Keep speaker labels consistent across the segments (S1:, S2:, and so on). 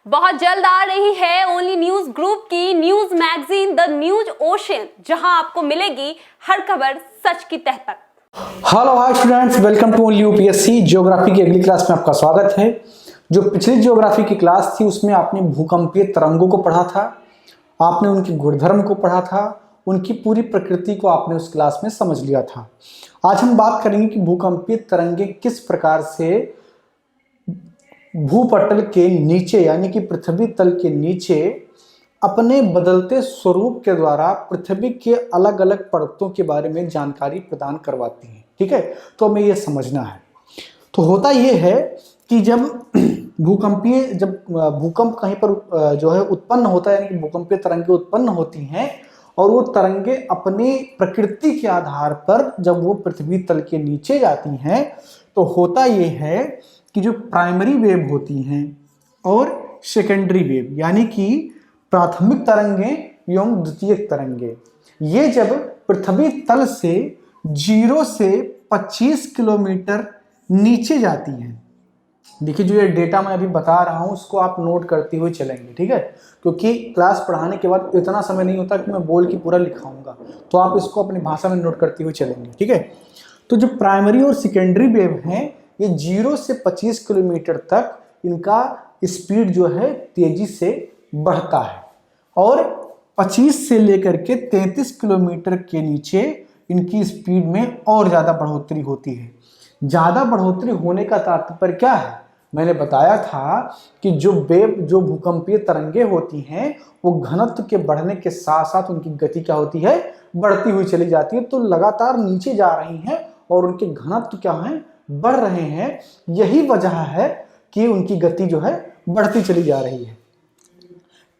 S1: बहुत जल्द आ रही है ओनली न्यूज ग्रुप की news magazine the news ocean, जहां आपको मिलेगी हर खबर सच की तह तक।
S2: Hello hi students, welcome to only UPSC. Geography की अगली क्लास में आपका स्वागत है। जो पिछली ज्योग्राफी की क्लास थी उसमें आपने भूकंपीय तरंगों को पढ़ा था, आपने उनके गुणधर्म को पढ़ा था, उनकी पूरी प्रकृति को आपने उस क्लास में समझ लिया था। आज हम बात करेंगे कि भूकंपीय तरंगे किस प्रकार से भूपटल के नीचे यानी कि पृथ्वी तल के नीचे अपने बदलते स्वरूप के द्वारा पृथ्वी के अलग अलग परतों के बारे में जानकारी प्रदान करवाती हैं। ठीक है, तो हमें यह समझना है। तो होता यह है कि जब भूकंप कहीं पर जो है उत्पन्न होता है, यानी कि भूकंपीय तरंगे उत्पन्न होती हैं और वो तरंगे अपनी प्रकृति के आधार पर जब वो पृथ्वी तल के नीचे जाती हैं तो होता यह है कि जो प्राइमरी वेव होती हैं और सेकेंडरी वेव यानी कि प्राथमिक तरंगे एवं द्वितीयक तरंगे, ये जब पृथ्वी तल से 0 से 25 किलोमीटर नीचे जाती हैं। देखिए, जो ये डेटा मैं अभी बता रहा हूं उसको आप नोट करते हुए चलेंगे, ठीक है, क्योंकि क्लास पढ़ाने के बाद इतना समय नहीं होता कि मैं बोल के पूरा लिखाऊंगा, तो आप इसको अपनी भाषा में नोट करते हुए चलेंगे। ठीक है, तो जो प्राइमरी और सेकेंडरी वेव हैं ये 0 से 25 किलोमीटर तक इनका स्पीड जो है तेजी से बढ़ता है और 25 से लेकर के 33 किलोमीटर के नीचे इनकी स्पीड में और ज़्यादा बढ़ोतरी होती है। ज़्यादा बढ़ोतरी होने का तात्पर्य क्या है? मैंने बताया था कि जो भूकंपीय तरंगे होती हैं वो घनत्व के बढ़ने के साथ साथ उनकी गति क्या होती है? बढ़ती हुई चली जाती है। तो लगातार नीचे जा रही हैं और उनके घनत्व क्या हैं? बढ़ रहे हैं। यही वजह है कि उनकी गति जो है बढ़ती चली जा रही है।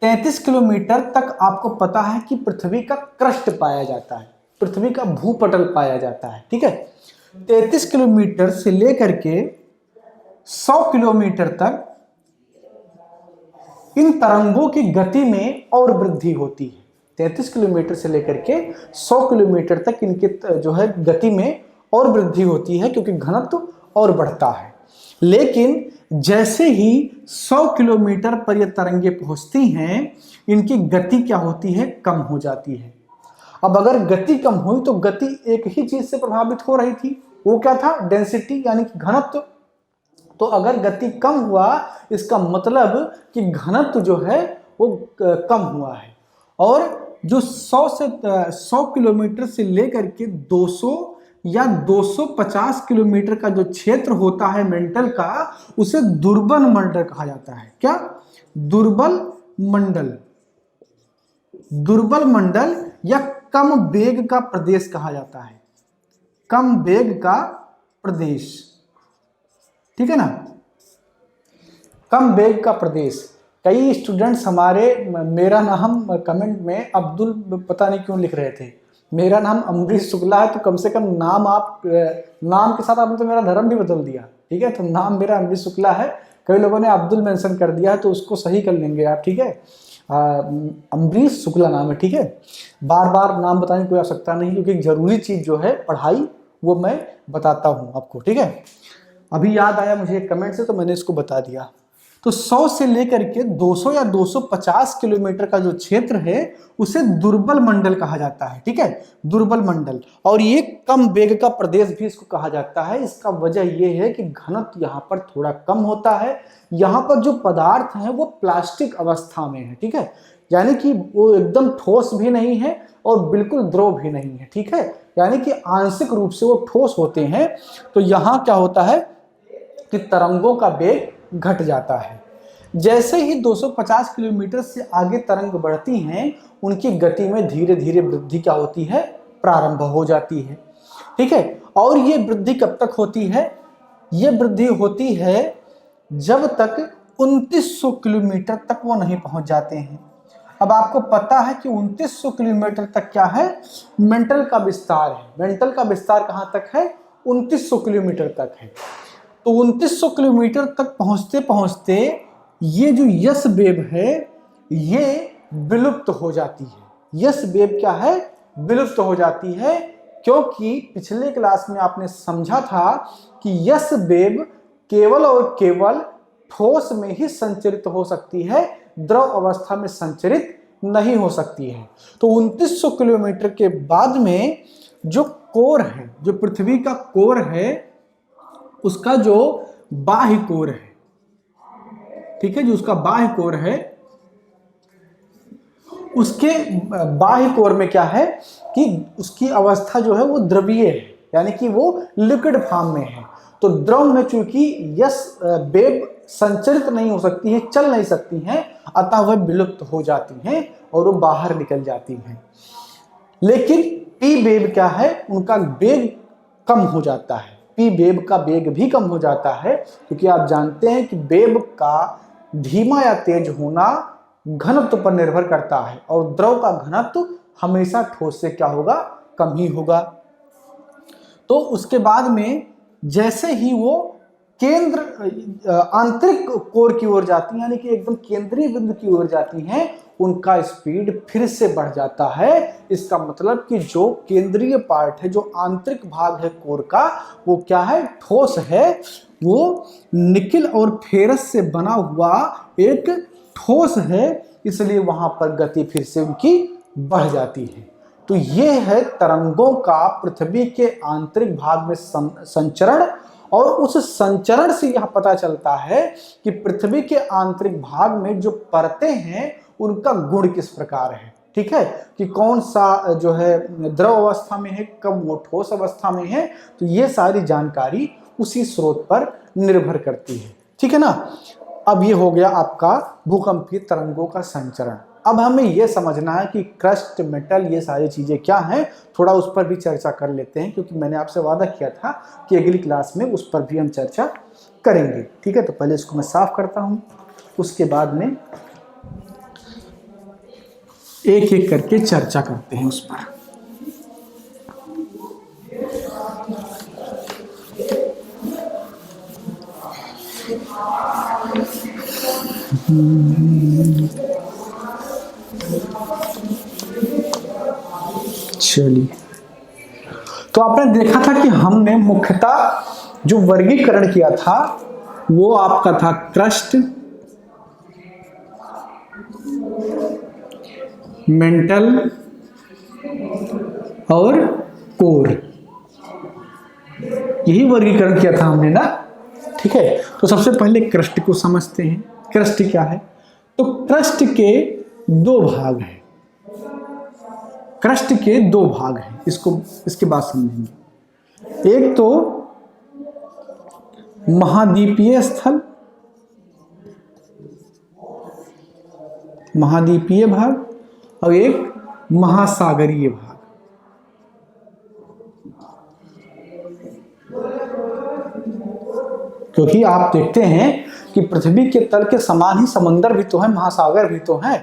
S2: 33 किलोमीटर तक आपको पता है कि पृथ्वी का क्रस्ट पाया जाता है, पृथ्वी का भूपटल पाया जाता है। ठीक है, 33 किलोमीटर से लेकर के 100 किलोमीटर तक इन तरंगों की गति में और वृद्धि होती है। 33 किलोमीटर से लेकर के 100 किलोमीटर तक इनके जो है गति में और वृद्धि होती है क्योंकि घनत्व और बढ़ता है। लेकिन जैसे ही 100 किलोमीटर पर ये तरंगे पहुंचती हैं इनकी गति क्या होती है? कम हो जाती है। अब अगर गति कम हुई तो गति एक ही चीज से प्रभावित हो रही थी, वो क्या था? डेंसिटी यानी कि घनत्व। तो अगर गति कम हुआ इसका मतलब कि घनत्व जो है वो कम हुआ है। और जो 100 किलोमीटर से लेकर के 200 या 250 किलोमीटर का जो क्षेत्र होता है मेंटल का, उसे दुर्बल मंडल कहा जाता है। क्या? दुर्बल मंडल। दुर्बल मंडल या कम वेग का प्रदेश कहा जाता है। कम वेग का प्रदेश, ठीक है ना, कम वेग का प्रदेश। कई स्टूडेंट्स हमारे मेरा नाम कमेंट में अब्दुल पता नहीं क्यों लिख रहे थे। मेरा नाम अमरीश शुक्ला है, तो कम से कम नाम के साथ आपने तो मेरा धर्म भी बदल दिया। ठीक है, तो नाम मेरा अमरीश शुक्ला है। कई लोगों ने अब्दुल मेंशन कर दिया है तो उसको सही कर लेंगे आप। ठीक है, अमरीश शुक्ला नाम है। ठीक है, बार बार नाम बताने की कोई आवश्यकता नहीं, क्योंकि जरूरी चीज जो है पढ़ाई वो मैं बताता हूँ आपको। ठीक है, अभी याद आया मुझे कमेंट से तो मैंने इसको बता दिया। तो 100 से लेकर के 200 या 250 किलोमीटर का जो क्षेत्र है उसे दुर्बल मंडल कहा जाता है। ठीक है, दुर्बल मंडल। और ये कम वेग का प्रदेश भी इसको कहा जाता है। इसका वजह यह है कि घनत्व यहाँ पर थोड़ा कम होता है। यहाँ पर जो पदार्थ हैं वो प्लास्टिक अवस्था में है। ठीक है, यानी कि वो एकदम ठोस भी नहीं है और बिल्कुल द्रव भी नहीं है। ठीक है, यानी कि आंशिक रूप से वो ठोस होते हैं। तो यहाँ क्या होता है कि तरंगों का वेग घट जाता है। जैसे ही 250 किलोमीटर से आगे तरंग बढ़ती हैं उनकी गति में धीरे धीरे वृद्धि क्या होती है? प्रारंभ हो जाती है। ठीक है, और ये वृद्धि कब तक होती है? ये वृद्धि होती है जब तक 2900 किलोमीटर तक वो नहीं पहुंच जाते हैं। अब आपको पता है कि 2900 किलोमीटर तक क्या है? मेंटल का विस्तार है। मेंटल का विस्तार कहां तक है? 2900 किलोमीटर तक है। तो 2900 किलोमीटर तक पहुंचते पहुंचते ये जो यस वेव है ये विलुप्त हो जाती है। यस वेव क्या है? विलुप्त हो जाती है, क्योंकि पिछले क्लास में आपने समझा था कि यस वेव केवल और केवल ठोस में ही संचरित हो सकती है, द्रव अवस्था में संचरित नहीं हो सकती है। तो 2900 किलोमीटर के बाद में जो कोर है, जो पृथ्वी का कोर है, उसका जो बाह्य कोर है, ठीक है, जो उसका बाह्य कोर है, उसके बाह्य कोर में क्या है कि उसकी अवस्था जो है वो द्रवीय है, यानी कि वो लिक्विड फॉर्म में है। तो द्रव में चूंकि वेव संचरित नहीं हो सकती है, चल नहीं सकती हैं, अतः वह विलुप्त हो जाती हैं और वो बाहर निकल जाती हैं। लेकिन पी वेव क्या है, उनका वेग कम हो जाता है, पी वेव का वेग भी कम हो जाता है, क्योंकि आप जानते हैं कि वेव का धीमा या तेज होना घनत्व पर निर्भर करता है, और द्रव का घनत्व हमेशा ठोस से क्या होगा, कम ही होगा। तो उसके बाद में जैसे ही वो केंद्र आंतरिक कोर की ओर जाती हैं, यानी कि एकदम केंद्रीय बिंदु की ओर जाती हैं, उनका स्पीड फिर से बढ़ जाता है। इसका मतलब कि जो केंद्रीय पार्ट है, जो आंतरिक भाग है कोर का, वो क्या है, ठोस है, वो निकिल और फेरस से बना हुआ एक ठोस है, इसलिए वहां पर गति फिर से उनकी बढ़ जाती है। तो ये है तरंगों का पृथ्वी के आंतरिक भाग में संचरण, और उस संचरण से यह पता चलता है कि पृथ्वी के आंतरिक भाग में जो परतें हैं उनका गुण किस प्रकार है, ठीक है, कि कौन सा जो है द्रव अवस्था में है, कब वो ठोस अवस्था में है। तो ये सारी जानकारी उसी स्रोत पर निर्भर करती है, ठीक है ना। अब ये हो गया आपका भूकंपीय तरंगों का संचरण। अब हमें यह समझना है कि क्रस्ट, मेटल, ये सारी चीजें क्या हैं, थोड़ा उस पर भी चर्चा कर लेते हैं, क्योंकि मैंने आपसे वादा किया था कि अगली क्लास में उस पर भी हम चर्चा करेंगे, ठीक है। तो पहले इसको मैं साफ करता हूं, उसके बाद में एक एक करके चर्चा करते हैं उस पर। चलिए, तो आपने देखा था कि हमने मुख्यतः जो वर्गीकरण किया था वो आपका था क्रस्ट, मेंटल और कोर, यही वर्गीकरण किया था हमने ना, ठीक है। तो सबसे पहले क्रस्ट को समझते हैं। क्रस्ट क्या है, तो क्रस्ट के दो भाग हैं, क्रस्ट के दो भाग हैं, इसको इसके बाद समझेंगे। एक तो महाद्वीपीय स्थल, महाद्वीपीय भाग, और एक महासागरीय भाग। क्योंकि आप देखते हैं कि पृथ्वी के तल के समान ही समंदर भी तो है, महासागर भी तो है,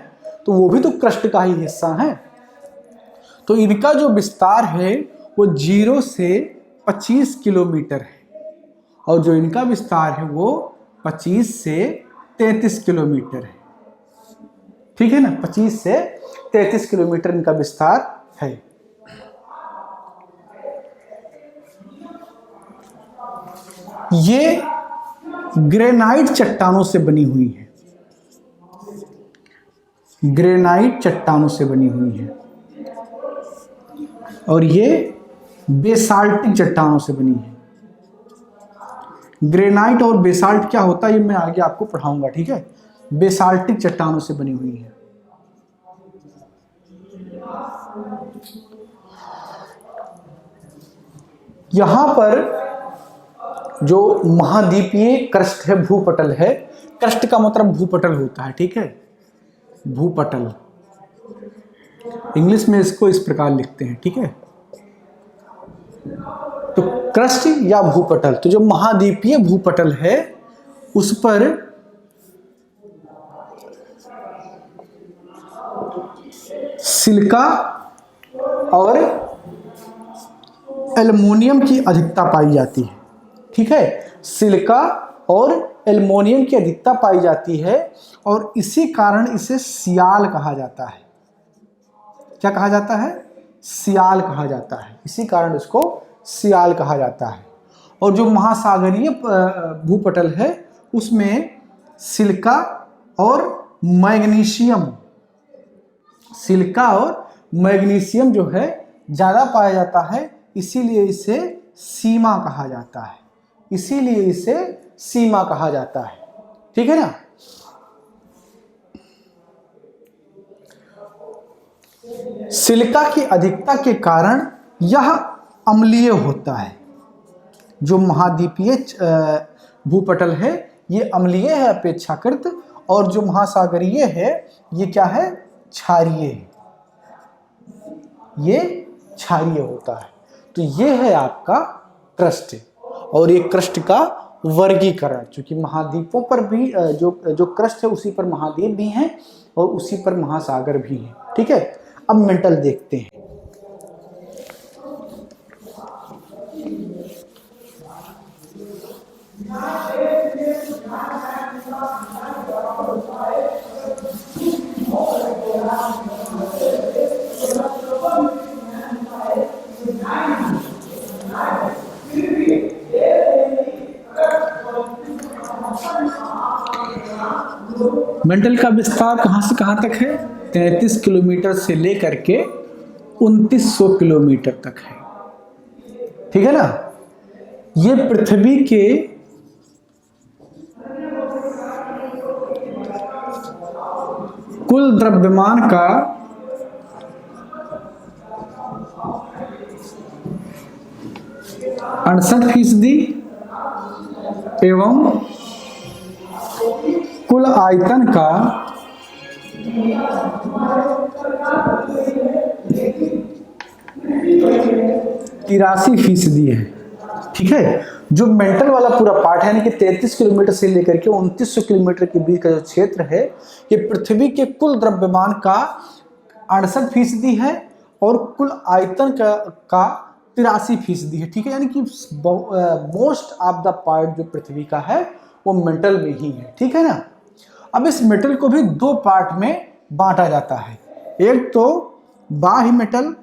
S2: तो वो भी तो क्रस्ट का ही हिस्सा है। तो इनका जो विस्तार है वो 0 से 25 किलोमीटर है, और जो इनका विस्तार है वो 25 से 33 किलोमीटर है, ठीक है ना। 25 से 33 किलोमीटर इनका विस्तार है। ये ग्रेनाइट चट्टानों से बनी हुई है, ग्रेनाइट चट्टानों से बनी हुई है, और ये बेसाल्टिक चट्टानों से बनी है। ग्रेनाइट और बेसाल्ट क्या होता है ये मैं आगे आपको पढ़ाऊंगा, ठीक है। बेसाल्टिक चट्टानों से बनी हुई है। यहां पर जो महाद्वीपीय क्रस्ट है, भूपटल है, क्रस्ट का मतलब भूपटल होता है, ठीक है, भूपटल, इंग्लिश में इसको इस प्रकार लिखते हैं, ठीक है। तो क्रस्ट या भूपटल, तो जो महाद्वीपीय भूपटल है उस पर सिलिका और एल्युमिनियम की अधिकता पाई जाती है, ठीक है। सिलिका और एल्युमिनियम की अधिकता पाई जाती है, और इसी कारण इसे सियाल कहा जाता है। क्या कहा जाता है, सियाल कहा जाता है, इसी कारण इसको सियाल कहा जाता है। और जो महासागरीय भूपटल है उसमें सिलिका और मैग्नीशियम, सिलिका और मैग्नीशियम जो है ज़्यादा पाया जाता है, इसीलिए इसे सीमा कहा जाता है, इसीलिए इसे सीमा कहा जाता है। ठीक है ना। सिलिका की अधिकता के कारण यह अम्लीय होता है। जो महाद्वीपीय भूपटल है ये अम्लीय है अपेक्षाकृत, और जो महासागरीय है ये क्या है, क्षारीय है, ये क्षारीय होता है। तो ये है आपका क्रस्ट, और ये क्रस्ट का वर्गीकरण, क्योंकि महाद्वीपों पर भी जो क्रस्ट है उसी पर महाद्वीप भी हैं और उसी पर महासागर भी हैं। ठीक है। अब मेंटल देखते हैं। मेंटल का विस्तार कहां से कहां तक है, 33 किलोमीटर से लेकर के 2900 किलोमीटर तक है। ठीक है ना। ये पृथ्वी के कुल द्रव्यमान का 68% एवं कुल आयतन का 83% है। ठीक है। जो मेंटल वाला पूरा पार्ट है, यानी कि 33 किलोमीटर से लेकर के 2900 किलोमीटर के बीच का जो क्षेत्र है, ये पृथ्वी के कुल द्रव्यमान का 68% है और कुल आयतन का 83% है। ठीक है। यानी कि मोस्ट ऑफ द पार्ट जो पृथ्वी का है वो मेंटल में ही है। ठीक है ना। अब इस मेटल को भी दो पार्ट में बांटा जाता है। एक तो बाह्य मेटल,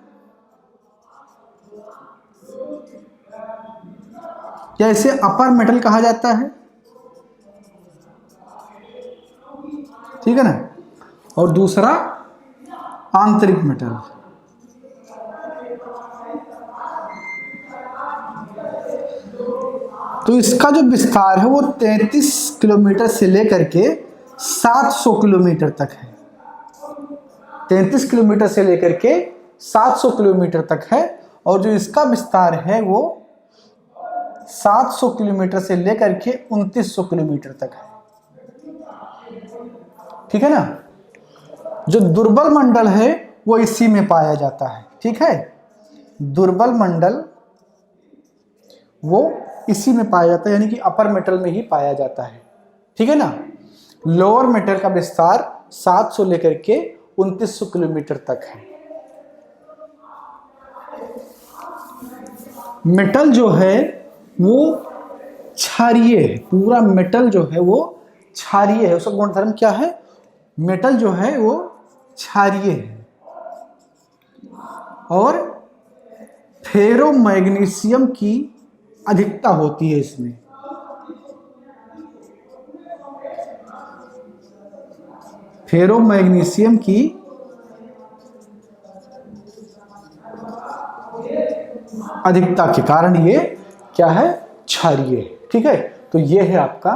S2: या इसे अपर मेटल कहा जाता है। ठीक है ना। और दूसरा आंतरिक मेटल। तो इसका जो विस्तार है वो 33 किलोमीटर से लेकर के 700 किलोमीटर तक है। 33 किलोमीटर से लेकर के 700 किलोमीटर तक है, और जो इसका विस्तार है वो 700 किलोमीटर से लेकर के 2900 किलोमीटर तक है। ठीक है ना। जो दुर्बल मंडल है वो इसी में पाया जाता है। ठीक है। दुर्बल मंडल वो इसी में पाया जाता है, यानी कि अपर मेटल में ही पाया जाता है। ठीक है ना। लोअर मेटल का विस्तार 700 लेकर के 2900 किलोमीटर तक है। मेटल जो है वो क्षारीय है, पूरा मेटल जो है वो क्षारीय है। उसका गुणधर्म क्या है, मेटल जो है वो क्षारीय है। और फेरोमैग्नीशियम की अधिकता होती है इसमें। फेरोमैग्नीशियम की अधिकता के कारण ये क्या है, क्षारीय है। ठीक है। तो ये है आपका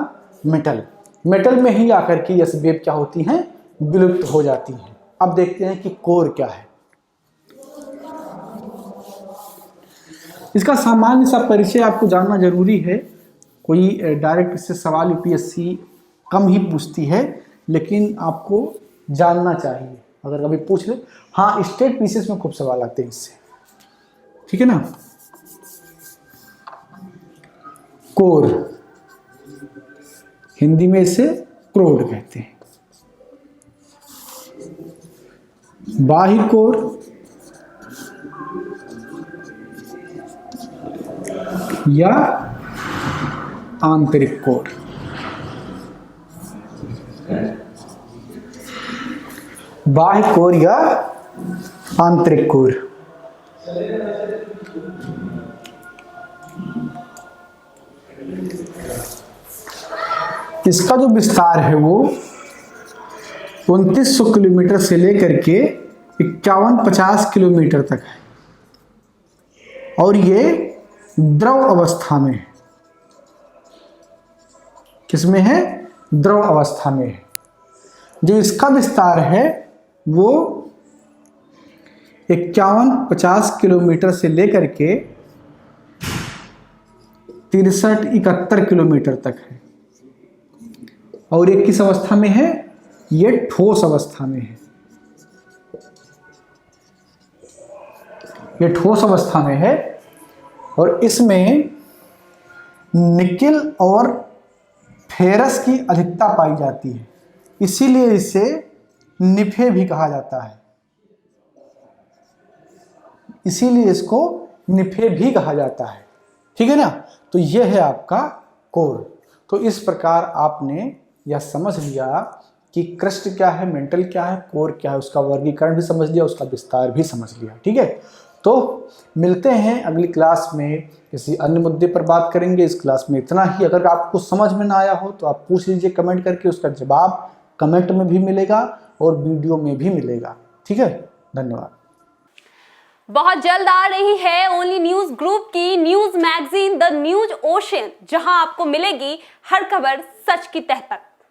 S2: मेटल। मेटल में ही आकर के ये वेब क्या होती हैं, विलुप्त हो जाती हैं। अब देखते हैं कि कोर क्या है। इसका सामान्य सा परिचय आपको जानना जरूरी है। कोई डायरेक्ट इससे सवाल यूपीएससी कम ही पूछती है, लेकिन आपको जानना चाहिए। अगर कभी पूछ ले, हाँ स्टेट पीसीएस में खूब सवाल आते हैं इससे। ठीक है ना। कोर, हिंदी में इसे क्रोड कहते हैं। बाह्य कोर, या आंतरिक कोर। बाह्य कोर या आंतरिक कोर। इसका जो विस्तार है वो 2900 किलोमीटर से लेकर के 5150 किलोमीटर तक है और ये द्रव अवस्था में है। किसमें है? द्रव अवस्था में है। जो इसका विस्तार है वो 5150 किलोमीटर से लेकर के 63-71 किलोमीटर तक है और ये किस अवस्था में है? ये ठोस अवस्था में है। ये ठोस अवस्था में है और इसमें निकेल और फेरस की अधिकता पाई जाती है, इसीलिए इसे निफे भी कहा जाता है। इसीलिए इसको निफे भी कहा जाता है। ठीक है ना? तो यह है आपका कोर। तो इस प्रकार आपने यह समझ लिया कि क्रस्ट क्या है, मेंटल क्या है, कोर क्या है, उसका वर्गीकरण भी समझ लिया, उसका विस्तार भी समझ लिया। ठीक है, तो मिलते हैं अगली क्लास में, किसी अन्य मुद्दे पर बात करेंगे। इस क्लास में इतना ही। अगर आपको समझ में ना आया हो तो आप पूछ लीजिए कमेंट करके, उसका जवाब कमेंट में भी मिलेगा और वीडियो में भी मिलेगा। ठीक है, धन्यवाद।
S1: बहुत जल्द आ रही है ओनली न्यूज ग्रुप की news magazine the news ocean, जहां आपको मिलेगी हर खबर सच की तह तक।